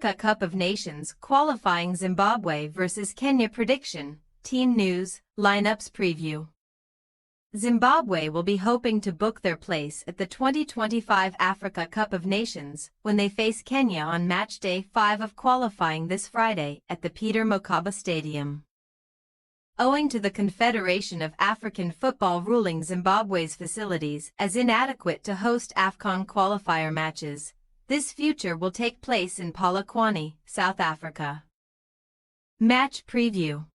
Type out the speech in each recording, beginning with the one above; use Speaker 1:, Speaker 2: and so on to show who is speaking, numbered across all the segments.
Speaker 1: Africa Cup of Nations qualifying Zimbabwe vs Kenya prediction, team news, lineups preview. Zimbabwe will be hoping to book their place at the 2025 Africa Cup of Nations when they face Kenya on match day 5 of qualifying this Friday at the Peter Mokaba Stadium. Owing to the Confederation of African Football ruling Zimbabwe's facilities as inadequate to host AFCON qualifier matches, this future will take place in Polokwane, South Africa. Match preview.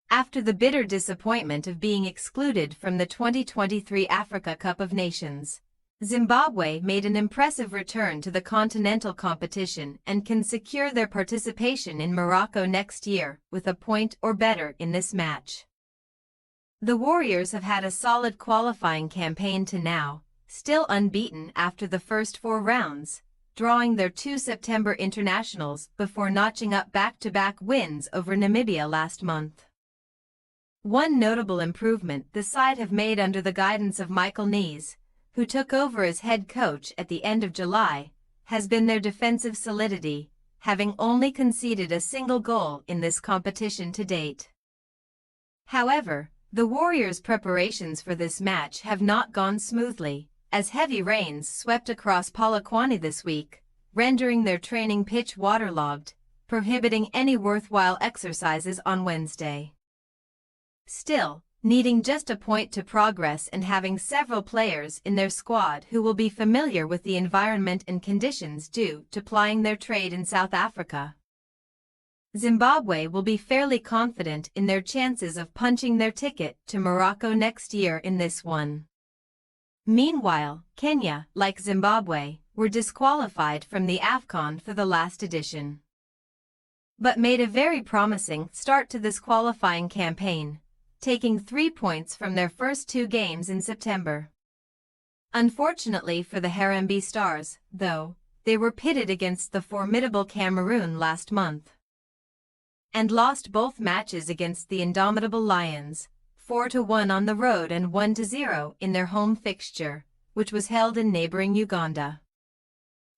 Speaker 1: After the bitter disappointment of being excluded from the 2023 Africa Cup of Nations, Zimbabwe made an impressive return to the continental competition and can secure their participation in Morocco next year with a point or better in this match. The Warriors have had a solid qualifying campaign to now, still unbeaten after the first 4 rounds, drawing their 2 September internationals before notching up back-to-back wins over Namibia last month. One notable improvement the side have made under the guidance of Michael Nees, who took over as head coach at the end of July, has been their defensive solidity, having only conceded a single goal in this competition to date. However, the Warriors' preparations for this match have not gone smoothly, as heavy rains swept across Polokwane this week, rendering their training pitch waterlogged, prohibiting any worthwhile exercises on Wednesday. Still, needing just a point to progress and having several players in their squad who will be familiar with the environment and conditions due to plying their trade in South Africa, Zimbabwe will be fairly confident in their chances of punching their ticket to Morocco next year in this one. Meanwhile, Kenya, like Zimbabwe, were disqualified from the AFCON for the last edition, but made a very promising start to this qualifying campaign, taking 3 points from their first 2 games in September. Unfortunately for the Harambee Stars, though, they were pitted against the formidable Cameroon last month and lost both matches against the indomitable Lions, 4-1 on the road and 1-0 in their home fixture, which was held in neighboring Uganda.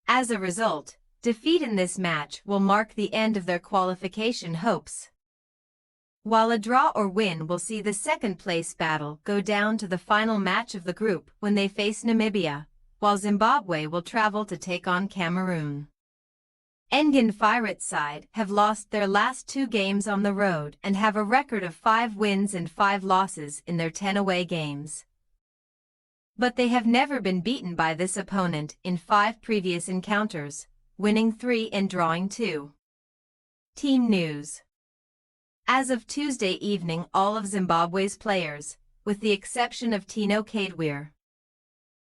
Speaker 1: As a result, defeat in this match will mark the end of their qualification hopes, while a draw or win will see the second-place battle go down to the final match of the group when they face Namibia, while Zimbabwe will travel to take on Cameroon. Engen Pirates side have lost their last 2 games on the road and have a record of 5 wins and 5 losses in their 10 away games. But they have never been beaten by this opponent in 5 previous encounters, winning 3 and drawing 2. Team news. As of Tuesday evening, all of Zimbabwe's players, with the exception of Tino Kadewere,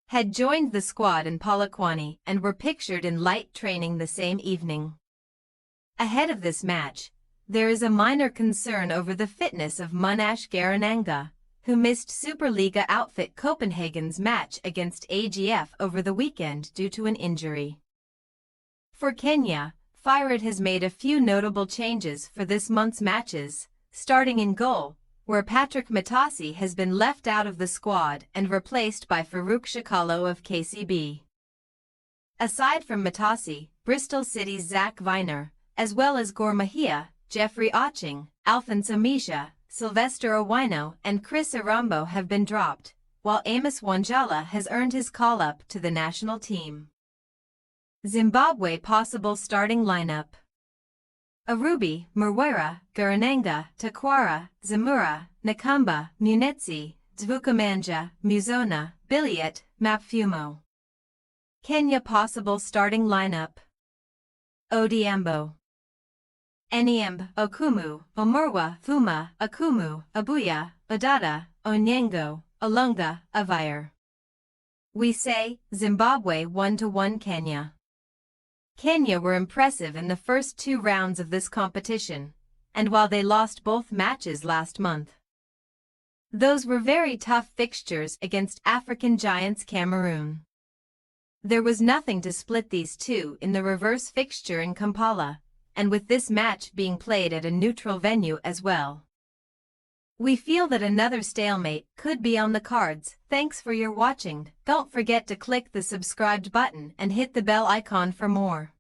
Speaker 1: had joined the squad in Polokwane and were pictured in light training the same evening. Ahead of this match, there is a minor concern over the fitness of Munash Garananga, who missed Superliga outfit Copenhagen's match against AGF over the weekend due to an injury. For Kenya, Fired has made a few notable changes for this month's matches, starting in goal, where Patrick Matasi has been left out of the squad and replaced by Farouk Shakalo of KCB. Aside from Matasi, Bristol City's Zach Viner, as well as Gor Mahia, Jeffrey Oching, Alphonse Amisha, Sylvester Owino and Chris Arambo have been dropped, while Amos Wanjala has earned his call-up to the national team. Zimbabwe possible starting lineup: Arubi, Murwera, Garananga, Takwara, Zamura, Nakamba, Munetsi, Dvukamanja, Muzona, Billiet, Mapfumo. Kenya possible starting lineup: Odiambo, Eniemb, Okumu, Omurwa, Fuma, Akumu, Abuya, Odada, Onyengo, Olunga, Avire. We say, Zimbabwe 1-1 Kenya. Kenya were impressive in the first 2 rounds of this competition, and while they lost both matches last month, those were very tough fixtures against African giants Cameroon. There was nothing to split these two in the reverse fixture in Kampala, and with this match being played at a neutral venue as well, we feel that another stalemate could be on the cards. Thanks for your watching. Don't forget to click the subscribed button and hit the bell icon for more.